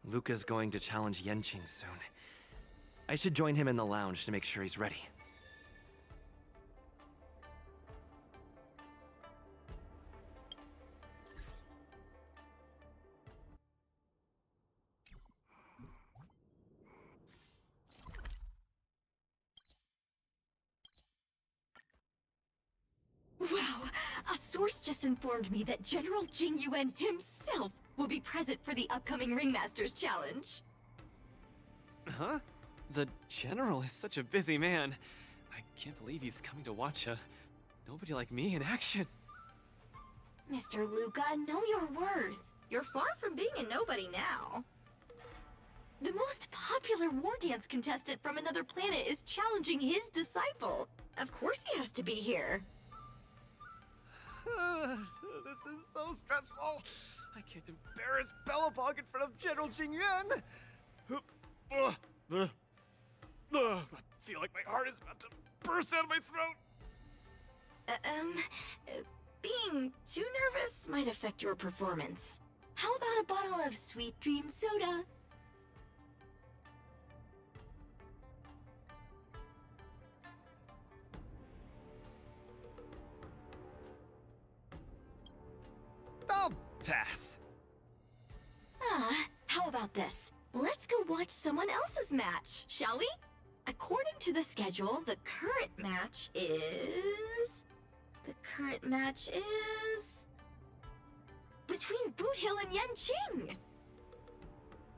Luca's going to challenge Yenqing soon. I should join him in the lounge to make sure he's ready. Wow! A source just informed me that General Jing Yuan himself will be present for the upcoming Ringmasters Challenge. Huh? The General is such a busy man. I can't believe he's coming to watch a nobody like me in action. Mr. Luca, know your worth. You're far from being a nobody now. The most popular Wardance contestant from another planet is challenging his disciple. Of course he has to be here. This is so stressful. I can't embarrass Bellabog in front of General Jingyuan. I feel like my heart is about to burst out of my throat. Being too nervous might affect your performance. How about a bottle of Sweet Dream soda? I'll pass. How about this? Let's go watch someone else's match, shall we? According to the schedule, the current match is between Boot Hill and Yenqing.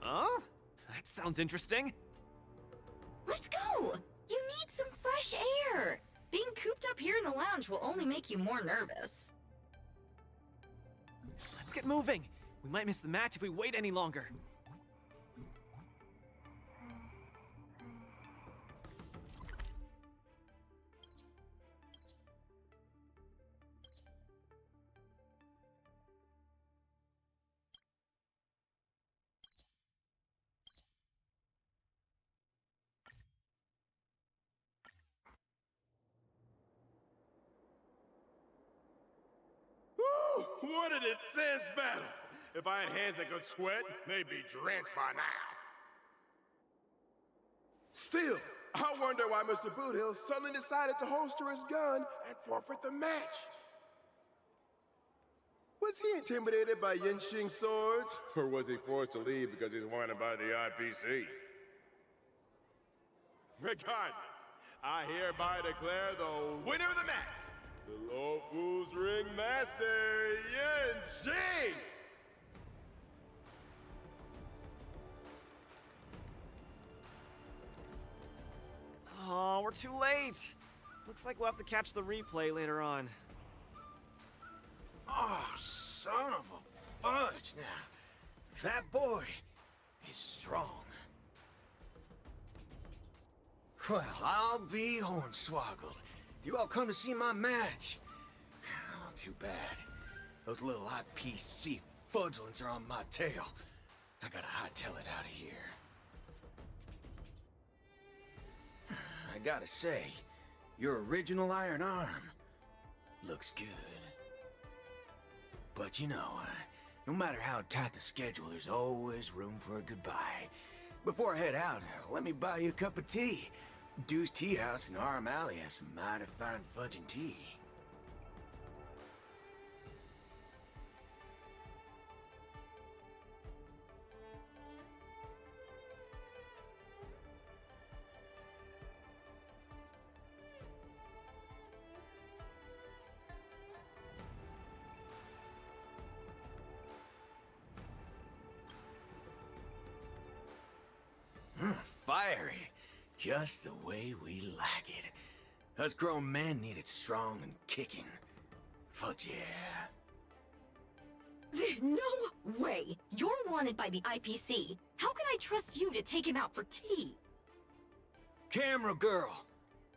Oh? That sounds interesting. Let's go! You need some fresh air! Being cooped up here in the lounge will only make you more nervous. Let's get moving. We might miss the match if we wait any longer. What an intense battle! If I had hands that could sweat, they'd be drenched by now. Still, I wonder why Mr. Boothill suddenly decided to holster his gun and forfeit the match. Was he intimidated by Yenqing's swords, or was he forced to leave because he's wanted by the IPC? Regardless, I hereby declare the winner of the match, the Low Fools Ringmaster, Yenqing! Oh, we're too late. Looks like we'll have to catch the replay later on. Oh, son of a fudge. Now, that boy is strong. Well, I'll be hornswoggled. You all come to see my match. Oh, too bad. Those little IPC fudgelings are on my tail. I gotta hightail it out of here. I gotta say, your original iron arm looks good. But you know, no matter how tight the schedule, there's always room for a goodbye. Before I head out, let me buy you a cup of tea. Dew's Tea House in Harm Alley has some mighty fine fudging tea. Fiery. Just the way we like it. Us grown men need it strong and kicking. Fudge yeah. No way! You're wanted by the IPC. How can I trust you to take him out for tea? Camera girl,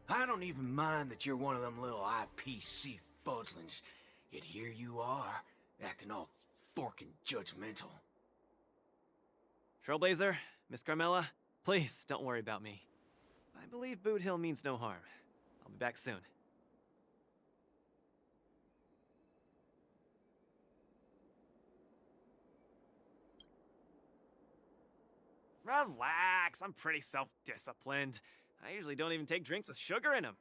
I don't even mind that you're one of them little IPC fudglings. Yet here you are, acting all forking judgmental. Trailblazer, Miss Carmella, please don't worry about me. I believe Boot Hill means no harm. I'll be back soon. Relax, I'm pretty self-disciplined. I usually don't even take drinks with sugar in them.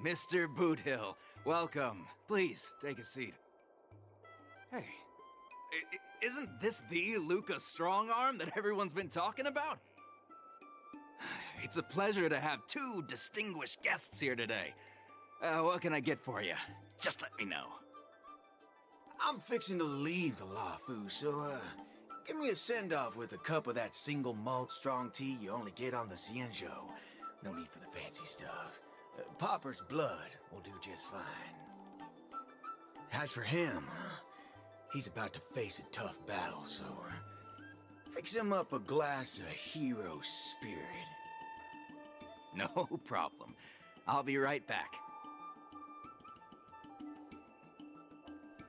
Mr. Boothill, welcome. Please, take a seat. Hey, isn't this the Luca Strongarm that everyone's been talking about? It's a pleasure to have two distinguished guests here today. What can I get for you? Just let me know. I'm fixing to leave the LaFu, so, give me a send-off with a cup of that single malt strong tea you only get on the Cienjo. No need for the fancy stuff. Popper's blood will do just fine. As for him, he's about to face a tough battle, so fix him up a glass of hero spirit. No problem. I'll be right back.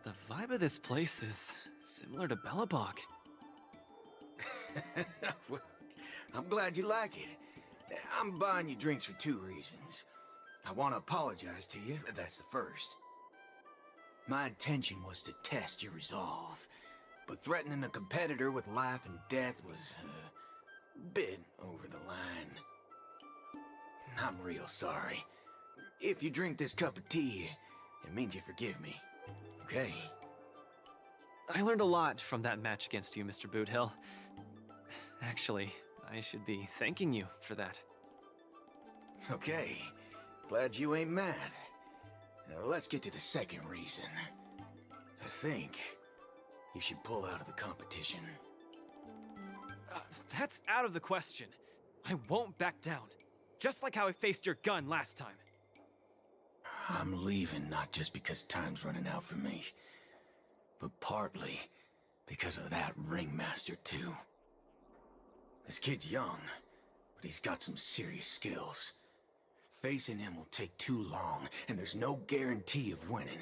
The vibe of this place is similar to Bellabog. Well, I'm glad you like it. I'm buying you drinks for two reasons. I want to apologize to you, that's the first. My intention was to test your resolve, but threatening a competitor with life and death was a bit over the line. I'm real sorry. If you drink this cup of tea, it means you forgive me, okay? I learned a lot from that match against you, Mr. Boothill. Actually, I should be thanking you for that. Okay. Glad you ain't mad. Now let's get to the second reason. I think you should pull out of the competition. That's out of the question. I won't back down. Just like how I faced your gun last time. I'm leaving not just because time's running out for me, but partly because of that ringmaster too. This kid's young, but he's got some serious skills. Facing him will take too long, and there's no guarantee of winning.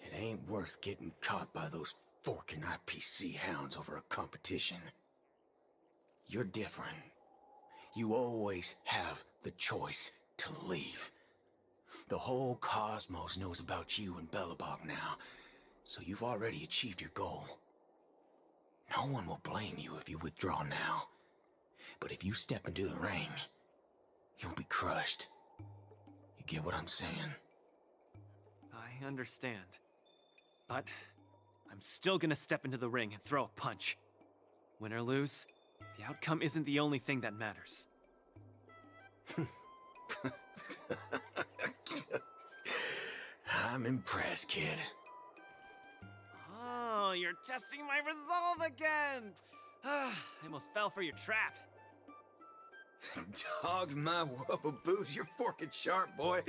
It ain't worth getting caught by those forking IPC hounds over a competition. You're different. You always have the choice to leave. The whole cosmos knows about you and Bellabog now, so you've already achieved your goal. No one will blame you if you withdraw now. But if you step into the ring, you'll be crushed. You get what I'm saying? I understand. But I'm still gonna step into the ring and throw a punch. Win or lose, the outcome isn't the only thing that matters. I'm impressed, kid. Oh, you're testing my resolve again! I almost fell for your trap. Dog my wubba boots, you're forking sharp, boy.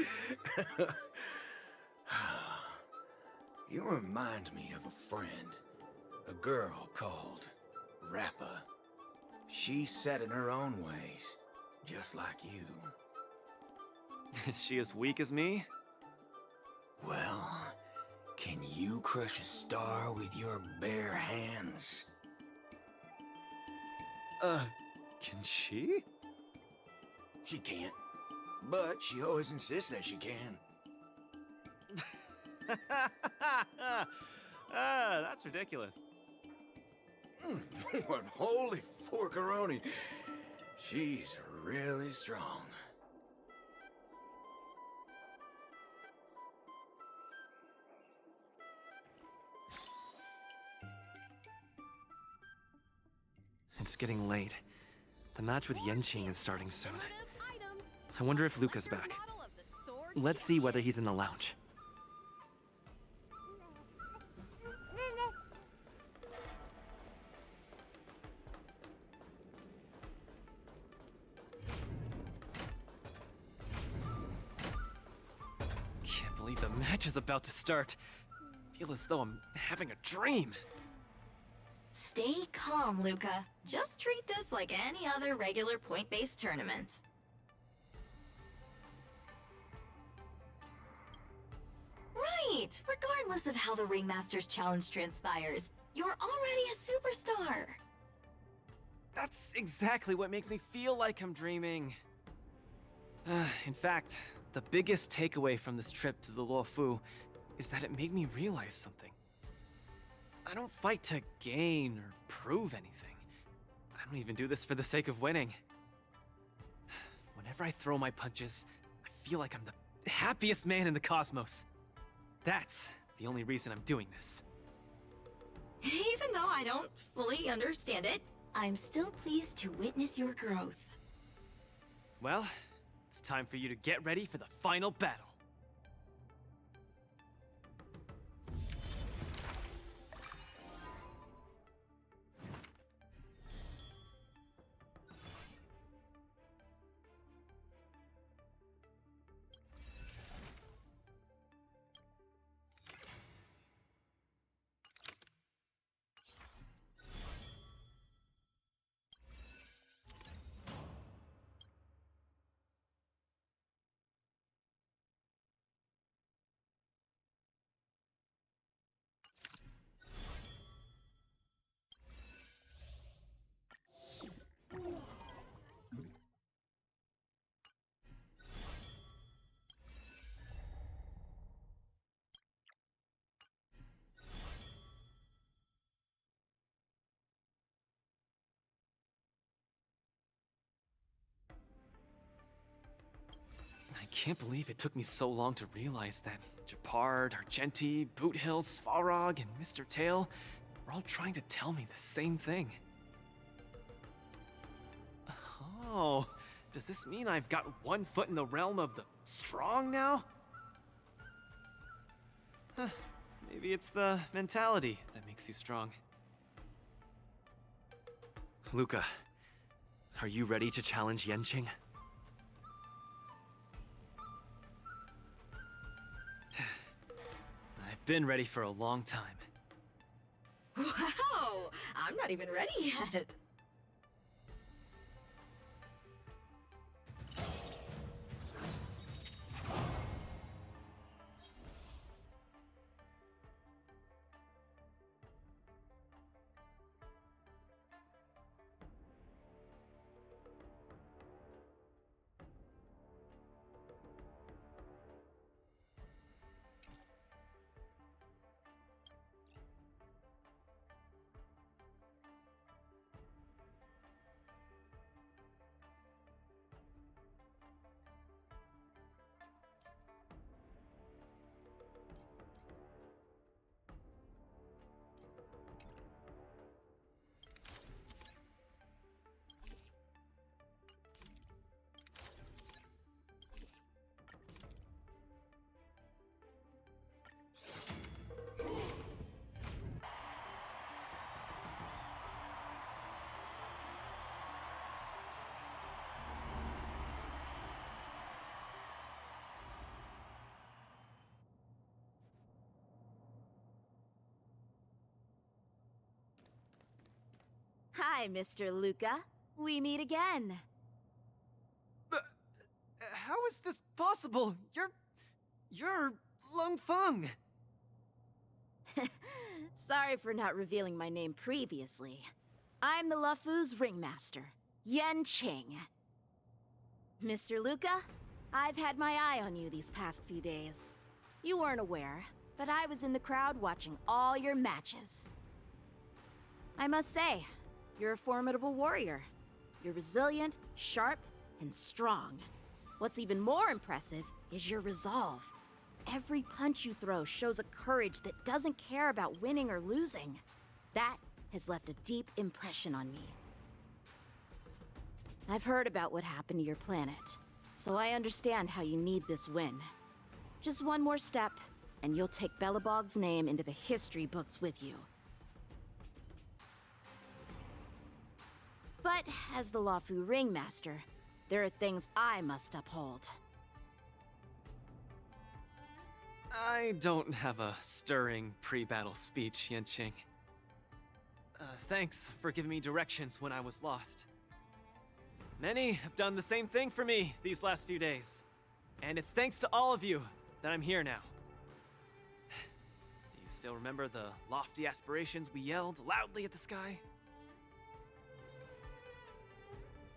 You remind me of a friend. A girl called Rappa. She's set in her own ways, just like you. Is she as weak as me? Well, can you crush a star with your bare hands? Can she? She can't, but she always insists that she can. That's ridiculous. What holy forkaroni. She's really strong. It's getting late. The match with Yenqing is starting soon. I wonder if Luca's back. Let's see whether he's in the lounge. Can't believe the match is about to start. Feel as though I'm having a dream. Stay calm, Luca. Just treat this like any other regular point-based tournament. Right! Regardless of how the Ringmaster's challenge transpires, you're already a superstar! That's exactly what makes me feel like I'm dreaming. In fact, the biggest takeaway from this trip to the Luofu is that it made me realize something. I don't fight to gain or prove anything. I don't even do this for the sake of winning. Whenever I throw my punches, I feel like I'm the happiest man in the cosmos. That's the only reason I'm doing this. Even though I don't fully understand it, I'm still pleased to witness your growth. Well, it's time for you to get ready for the final battle. I can't believe it took me so long to realize that Gepard, Argenti, Boothill, Svarog, and Mr. Tail were all trying to tell me the same thing. Oh, does this mean I've got one foot in the realm of the strong now? Huh, maybe it's the mentality that makes you strong. Luca, are you ready to challenge Yenching? I've been ready for a long time. Wow! I'm not even ready yet. Hi, Mr. Luca. We meet again. How is this possible? You're Lung Feng. Sorry for not revealing my name previously. I'm the Luofu's ringmaster, Yenching. Mr. Luca, I've had my eye on you these past few days. You weren't aware, but I was in the crowd watching all your matches. I must say, you're a formidable warrior. You're resilient, sharp, and strong. What's even more impressive is your resolve. Every punch you throw shows a courage that doesn't care about winning or losing. That has left a deep impression on me. I've heard about what happened to your planet, so I understand how you need this win. Just one more step, and you'll take Belobog's name into the history books with you. But as the Luofu Ringmaster, there are things I must uphold. I don't have a stirring pre-battle speech, Yenching. Thanks for giving me directions when I was lost. Many have done the same thing for me these last few days. And it's thanks to all of you that I'm here now. still remember the lofty aspirations we yelled loudly at the sky?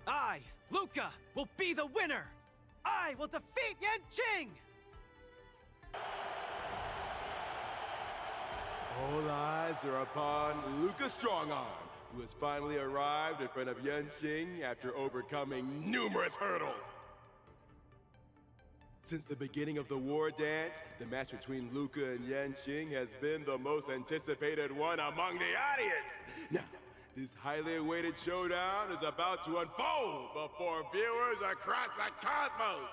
I, Luca, will be the winner! I will defeat Yanqing! All eyes are upon Luca Strongarm, who has finally arrived in front of Yanqing after overcoming numerous hurdles. Since the beginning of the war dance, the match between Luca and Yanqing has been the most anticipated one among the audience. Now, this highly awaited showdown is about to unfold before viewers across the cosmos.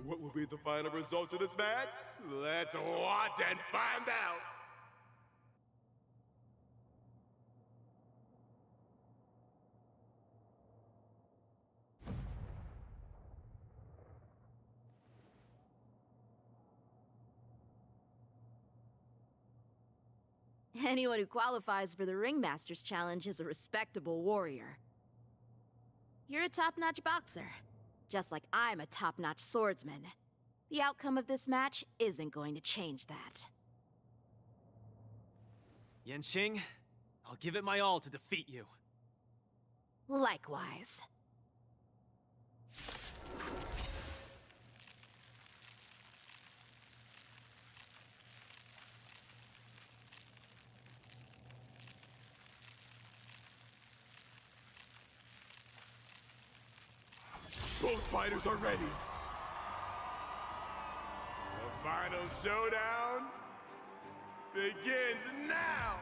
What will be the final result of this match? Let's watch and find out! Anyone who qualifies for the Ringmaster's Challenge is a respectable warrior. You're a top-notch boxer, just like I'm a top-notch swordsman. The outcome of this match isn't going to change that. Yanqing, I'll give it my all to defeat you. Likewise. Both fighters are ready. The final showdown begins now!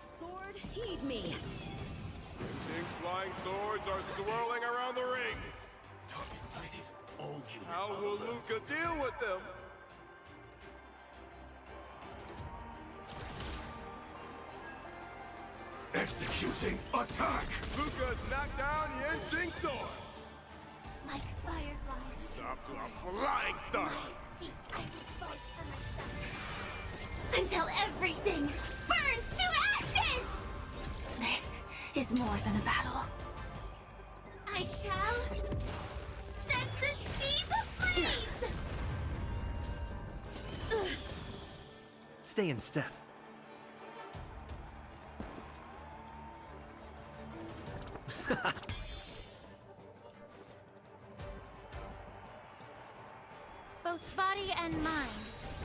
Sword, heed me! Yanqing's flying swords are swirling around the ring. Target sighted. All units How on will alert. Luca deal with them? Executing attack! Luca's knocked down Yanqing's sword. Like fireflies. It's off to a flying start. I fight for myself. Until everything burns to ashes! This is more than a battle. I shall set the seas ablaze! Stay in step. Both body and mind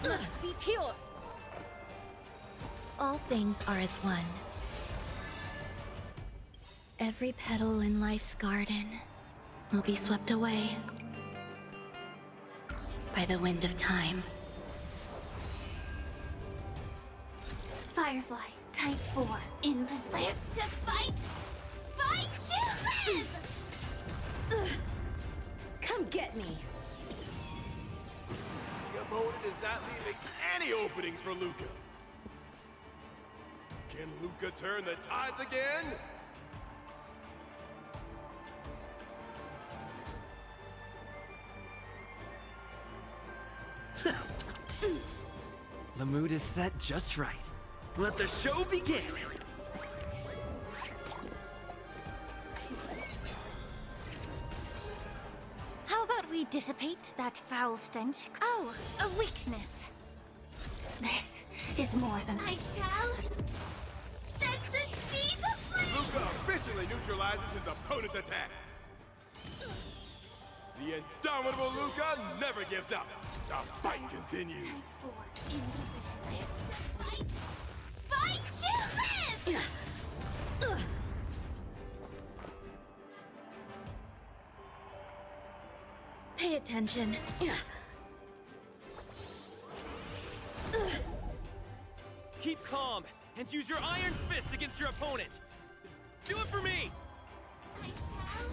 must be pure. All things are as one. Every petal in life's garden will be swept away by the wind of time. Firefly, type 4, in position. Live to fight! Fight to live! Come get me! The opponent is not leaving any openings for Luca. Can Luca turn the tides again? The mood is set just right. Let the show begin! How about we dissipate that foul stench? Oh, a weakness. This is more than I shall set the seas ablaze! Luca officially neutralizes his opponent's attack. The indomitable Luca never gives up. The fight continues. Type 4, in position. Live to fight! Fight to live! Pay attention. Keep calm and use your iron fist against your opponent. Do it for me! I shall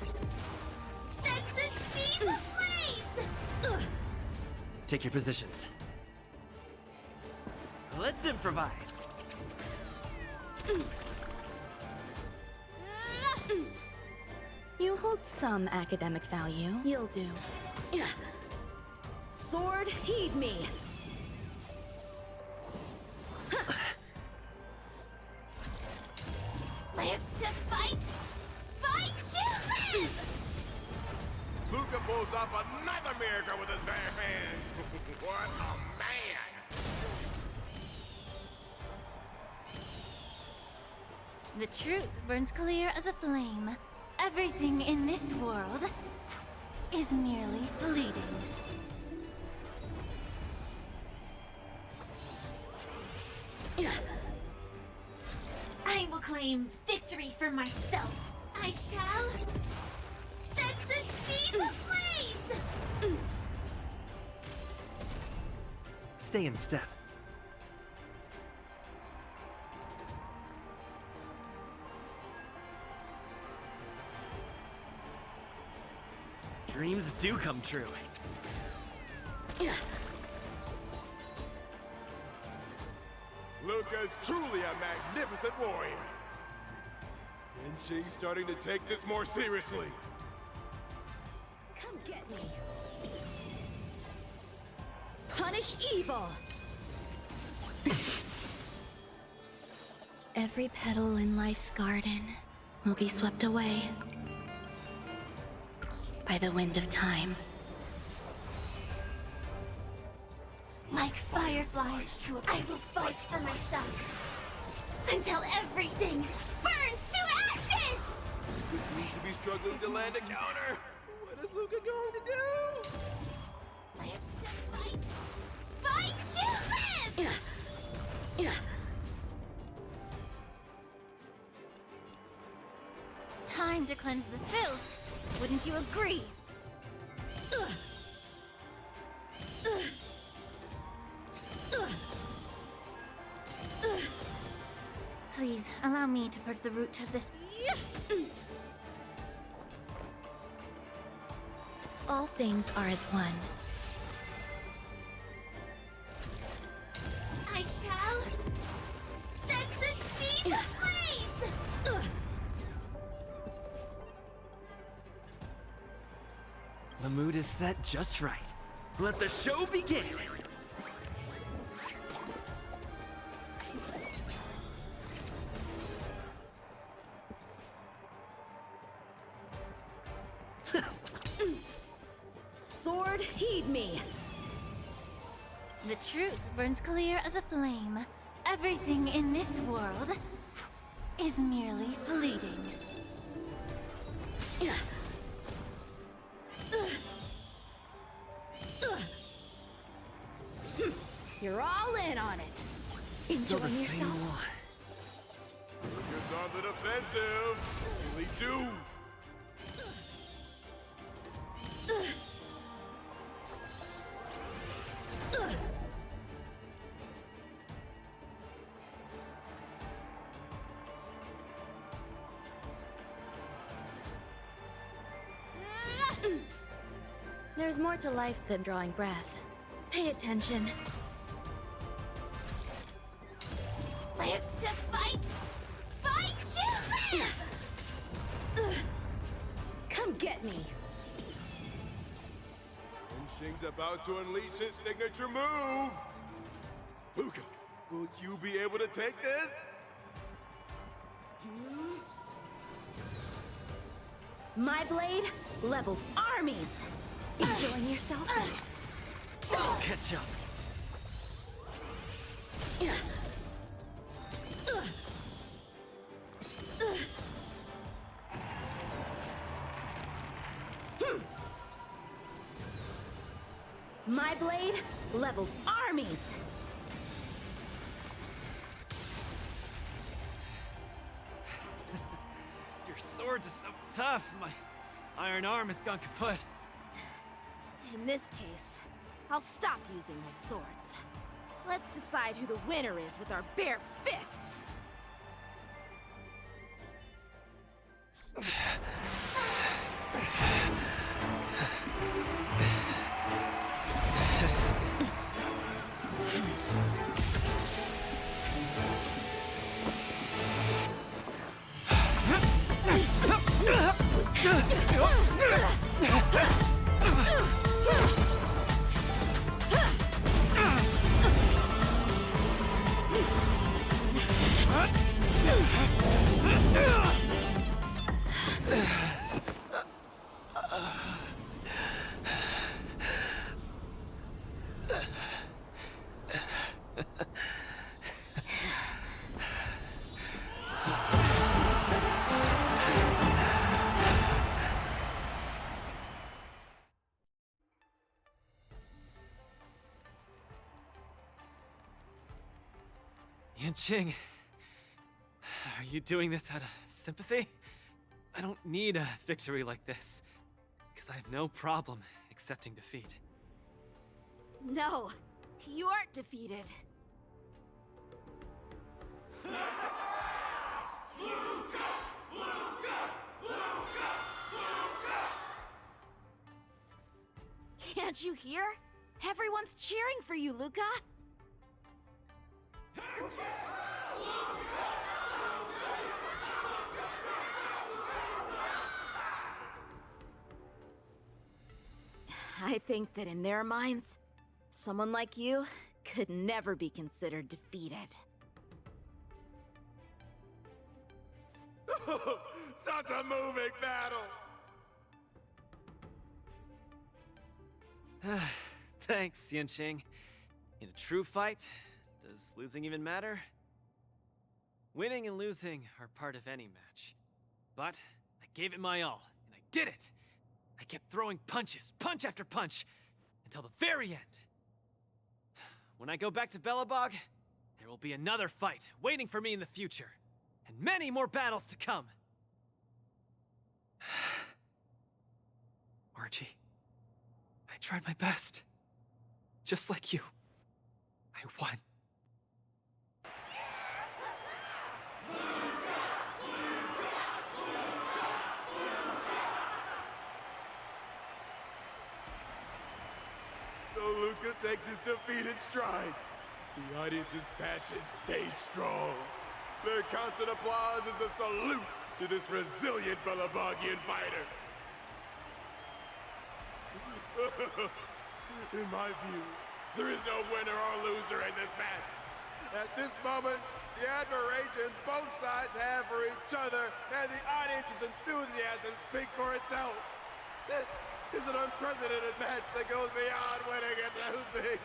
set the seas ablaze! Take your positions. Let's improvise. You hold some academic value. You'll do. Sword, heed me! Live to fight! Fight to live! Luca pulls pulls off another miracle with his bare hands. What a man! The truth burns clear as a flame. Everything in this world is merely fleeting. I will claim victory for myself. I shall set the seas ablaze! Stay in step. Dreams do come true. Luca's truly a magnificent warrior. And she's starting to take this more seriously. Come get me. Punish evil. Every petal in life's garden will be swept away by the wind of time. Like fireflies to a... I will fight for myself until everything burns to ashes! He seems to be struggling to land a counter. What is Luca going to do? Live to fight! Fight to live! Time to cleanse the filth. Wouldn't you agree? Please, allow me to purge the root of this. All things are as one. I shall set the seas ablaze! The mood is set just right. Let the show begin! Sword, heed me. The truth burns clear as a flame. Everything in this world is merely fleeting. You're all in on it. Still the Enjoy same yourself. one. Luca's on the defensive. Really do. There's more to life than drawing breath. Pay attention. Live to fight! Fight to live! Come get me. And Shing's about to unleash his signature move. Luca, will you be able to take this? My blade levels armies. Enjoying yourself? I'll catch up. My blade levels armies. Your swords are so tough. My iron arm has gone kaput. In this case, I'll stop using my swords. Let's decide who the winner is with our bare fists. Yanqing, are you doing this out of sympathy? I don't need a victory like this, because I have no problem accepting defeat. No, you aren't defeated. Can't you hear? Everyone's cheering for you, Luca! I think that in their minds, someone like you could never be considered defeated. Such a moving battle! Thanks, Yanqing. In a true fight, does losing even matter? Winning and losing are part of any match. But I gave it my all, and I did it! I kept throwing punches, punch after punch, until the very end. When I go back to Belobog, there will be another fight waiting for me in the future, and many more battles to come. Archie, I tried my best. Just like you. I won. So Luca takes his defeat in stride. The audience's passion stays strong. Their constant applause is a salute to this resilient Belabogian fighter. In my view, there is no winner or loser in this match. At this moment, the admiration both sides have for each other and the audience's enthusiasm speaks for itself. This is an unprecedented match that goes beyond winning and losing.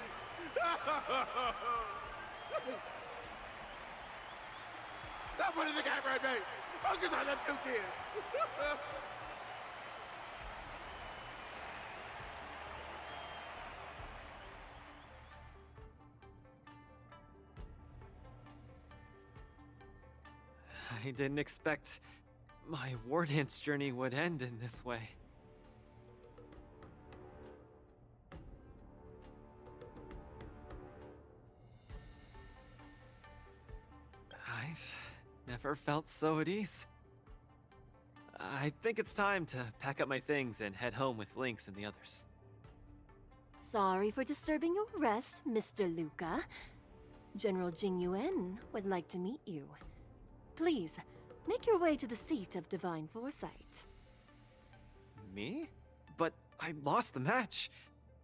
Stop putting the camera at me! Focus on them two kids! I didn't expect my Wardance journey would end in this way. I've never felt so at ease. I think it's time to pack up my things and head home with Lynx and the others. Sorry for disturbing your rest, Mr. Luca. General Jing Yuan would like to meet you. Please, make your way to the seat of Divine Foresight. Me? But I lost the match.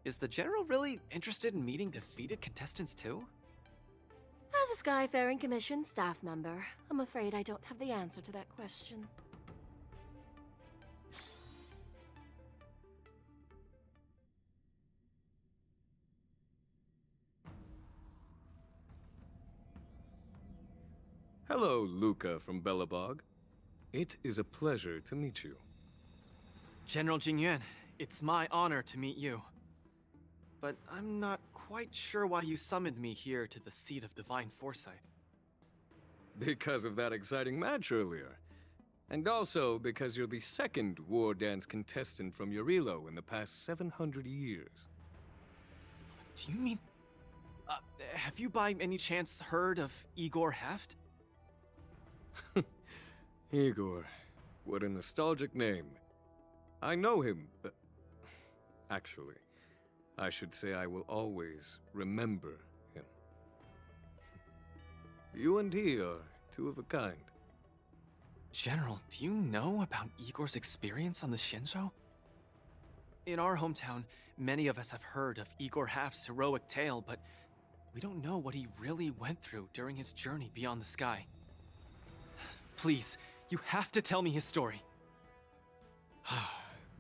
Is the General really interested in meeting defeated contestants too? As a Skyfaring Commission staff member, I'm afraid I don't have the answer to that question. Hello, Luca from Belobog. It is a pleasure to meet you. General Jingyuan, it's my honor to meet you. But I'm not quite sure why you summoned me here to the seat of Divine Foresight. Because of that exciting match earlier. And also because you're the second Wardance contestant from Yorilo in the past 700 years. Do you mean... have you by any chance heard of Igor Heft? Igor, what a nostalgic name. I know him, but... Actually, I should say I will always remember him. You and he are two of a kind. General, do you know about Igor's experience on the Shinjo? In our hometown, many of us have heard of Igor Heft's heroic tale, but we don't know what he really went through during his journey beyond the sky. Please, you have to tell me his story.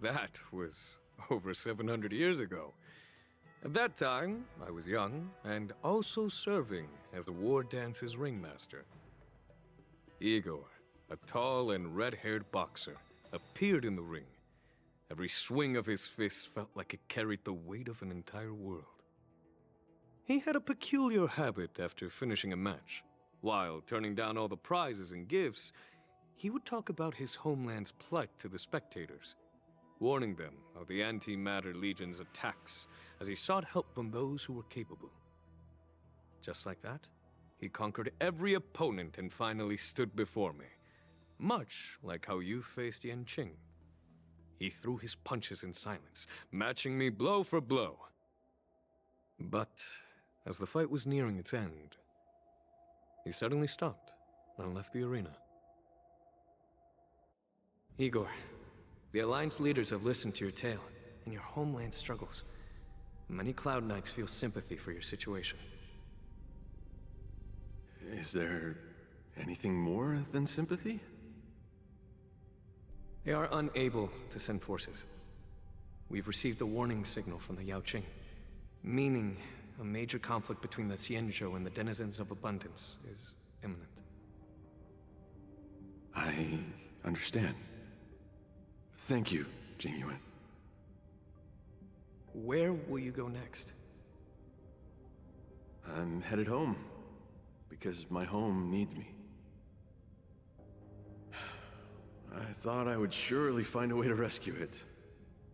That was over 700 years ago. At that time, I was young and also serving as the Wardance's ringmaster. Igor, a tall and red-haired boxer, appeared in the ring. Every swing of his fist felt like it carried the weight of an entire world. He had a peculiar habit after finishing a match. While turning down all the prizes and gifts, he would talk about his homeland's plight to the spectators, warning them of the Antimatter Legion's attacks as he sought help from those who were capable. Just like that, he conquered every opponent and finally stood before me, much like how you faced Yanqing. He threw his punches in silence, matching me blow for blow. But as the fight was nearing its end, he suddenly stopped and left the arena. Igor, the Alliance leaders have listened to your tale and your homeland struggles. Many Cloud Knights feel sympathy for your situation. Is there anything more than sympathy? They are unable to send forces. We've received a warning signal from the Yaoqing, meaning a major conflict between the Xianzhou and the denizens of Abundance is imminent. I understand. Thank you, Jingyuan. Where will you go next? I'm headed home, because my home needs me. I thought I would surely find a way to rescue it.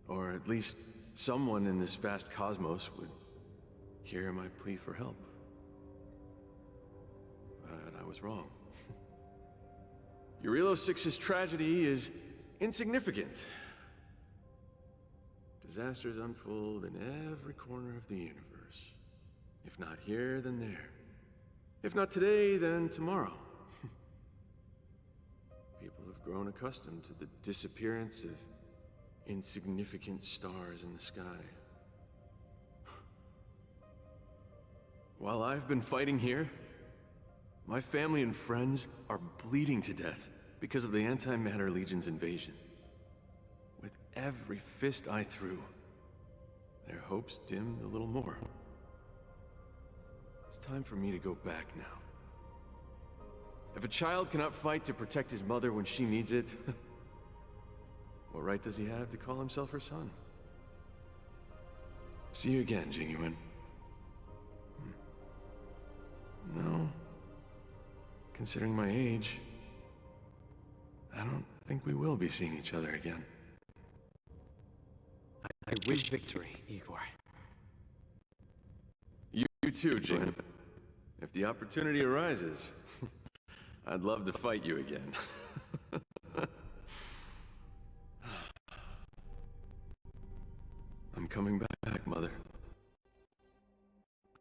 Or at least someone in this vast cosmos would hear my plea for help. But I was wrong. Eurilo 6's tragedy is insignificant. Disasters unfold in every corner of the universe. If not here, then there. If not today, then tomorrow. People have grown accustomed to the disappearance of insignificant stars in the sky. While I've been fighting here, my family and friends are bleeding to death because of the Antimatter Legion's invasion. With every fist I threw, their hopes dimmed a little more. It's time for me to go back now. If a child cannot fight to protect his mother when she needs it, what right does he have to call himself her son? See you again, Jingyuan. No. Considering my age, I don't think we will be seeing each other again. I wish victory, Igor. You too, Jingyuan. If the opportunity arises, I'd love to fight you again. I'm coming back, Mother.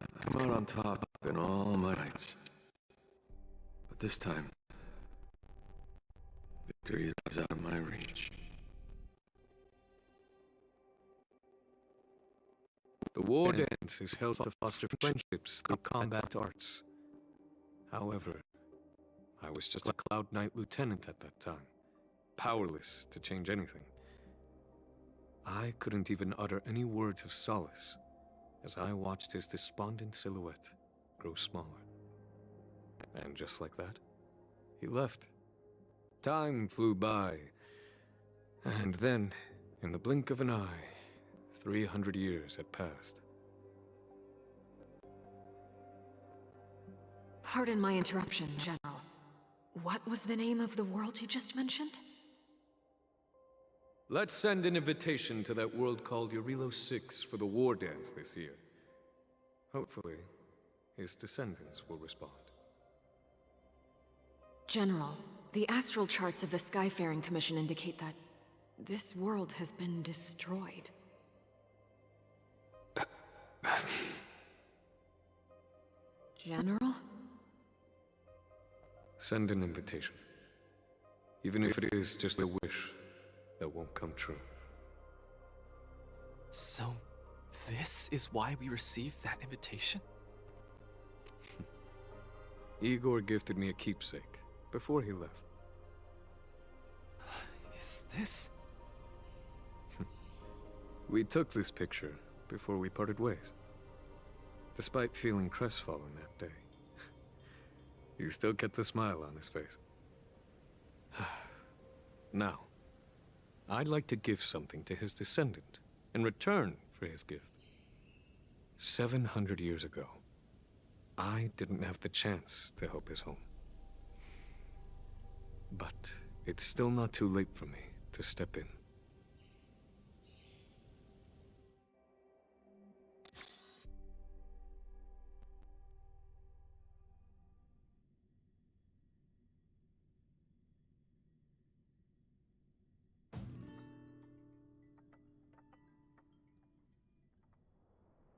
I'm out on top in all my fights. But this time, victory is out of my reach. The Wardance is held to foster friendships through combat arts. However, I was just a Cloud Knight lieutenant at that time, powerless to change anything. I couldn't even utter any words of solace as I watched his despondent silhouette grow smaller. And just like that, he left. Time flew by, and then, in the blink of an eye, 300 years had passed. Pardon my interruption, General. What was the name of the world you just mentioned? Let's send an invitation to that world called Eurilo 6 for the Wardance this year. Hopefully, his descendants will respond. General, the astral charts of the Skyfaring Commission indicate that this world has been destroyed. General? Send an invitation. Even if it is just a wish that won't come true. So, this is why we received that invitation? Igor gifted me a keepsake before he left. Is this? We took this picture before we parted ways. Despite feeling crestfallen that day, he still kept a smile on his face. Now, I'd like to give something to his descendant in return for his gift. 700 years ago, I didn't have the chance to help his home. But it's still not too late for me to step in.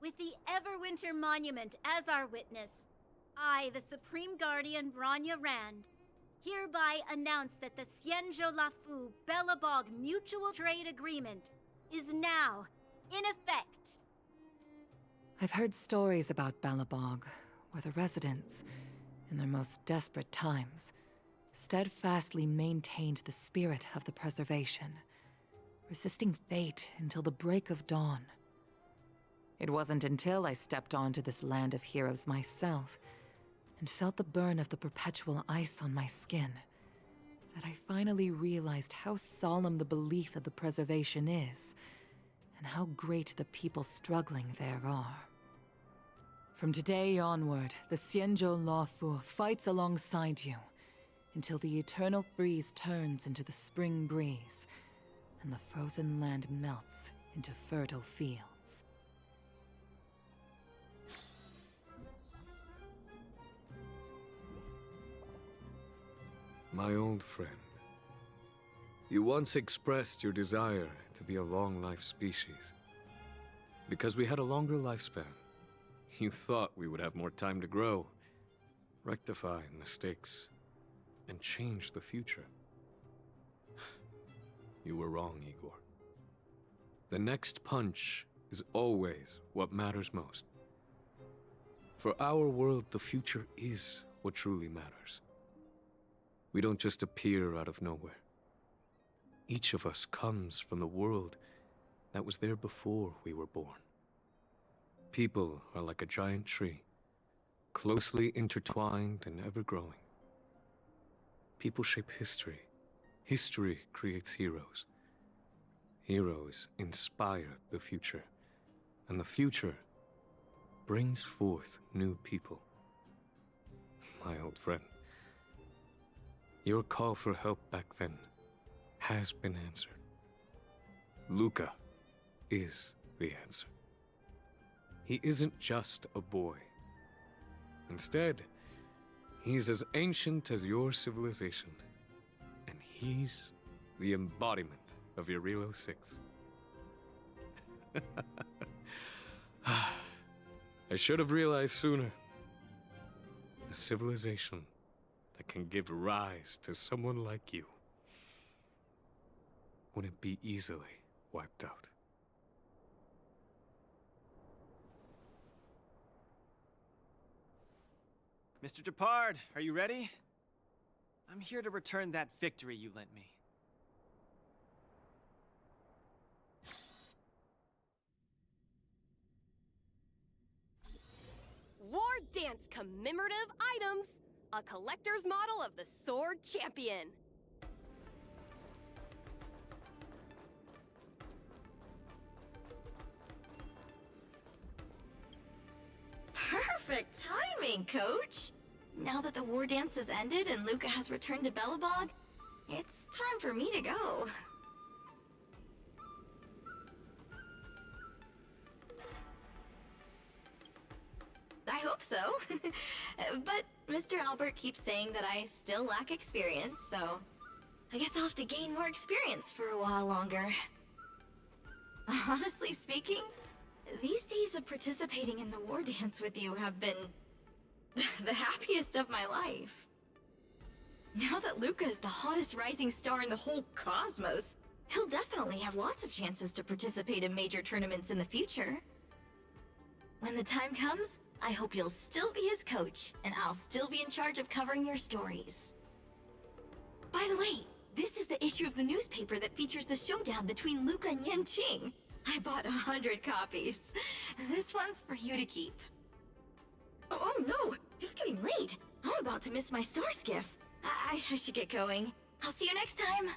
With the Everwinter Monument as our witness, I, the Supreme Guardian Branya Rand, hereby announce that the Xianzhou Lafu Belobog Mutual Trade Agreement is now in effect. I've heard stories about Belobog, where the residents, in their most desperate times, steadfastly maintained the spirit of the preservation, resisting fate until the break of dawn. It wasn't until I stepped onto this land of heroes myself and felt the burn of the perpetual ice on my skin that I finally realized how solemn the belief of the preservation is and how great the people struggling there are. From today onward, the Xianzhou Lafu fights alongside you until the eternal freeze turns into the spring breeze and the frozen land melts into fertile fields. My old friend, you once expressed your desire to be a long-life species. Because we had a longer lifespan, you thought we would have more time to grow, rectify mistakes, and change the future. You were wrong, Igor. The next punch is always what matters most. For our world, the future is what truly matters. We don't just appear out of nowhere. Each of us comes from the world that was there before we were born. People are like a giant tree, closely intertwined and ever-growing. People shape history. History creates heroes. Heroes inspire the future. And the future brings forth new people. My old friend, your call for help back then has been answered. Luca is the answer. He isn't just a boy. Instead, he's as ancient as your civilization. And he's the embodiment of Irilo 6. I should have realized sooner. A civilization that can give rise to someone like you wouldn't be easily wiped out. Mr. Depard, are you ready? I'm here to return that victory you lent me. Wardance commemorative items. A collector's model of the Sword Champion. Perfect timing, Coach! Now that the war dance has ended and Luca has returned to Belobog, it's time for me to go. I hope so. But Mr. Albert keeps saying that I still lack experience, so I guess I'll have to gain more experience for a while longer. Honestly speaking, these days of participating in the war dance with you have been the happiest of my life. Now that Luca is the hottest rising star in the whole cosmos, he'll definitely have lots of chances to participate in major tournaments in the future. When the time comes, I hope you'll still be his coach, and I'll still be in charge of covering your stories. By the way, this is the issue of the newspaper that features the showdown between Luca and Yanqing. I bought 100 copies. This one's for you to keep. Oh no! It's getting late! I'm about to miss my star skiff. I should get going. I'll see you next time!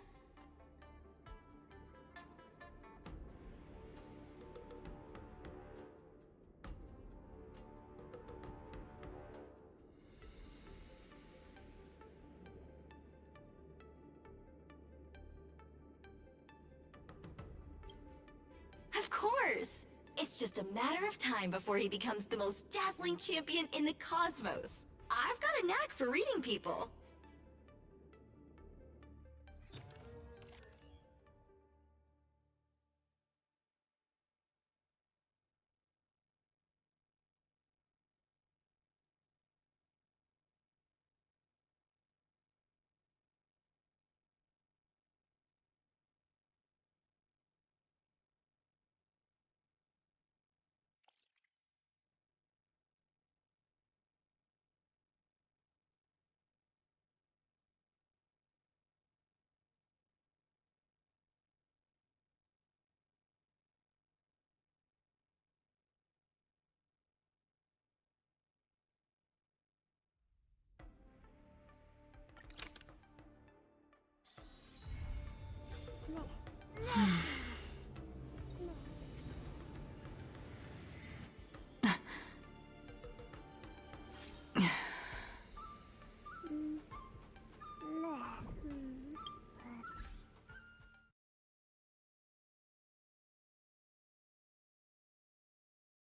course! It's just a matter of time before he becomes the most dazzling champion in the cosmos. I've got a knack for reading people.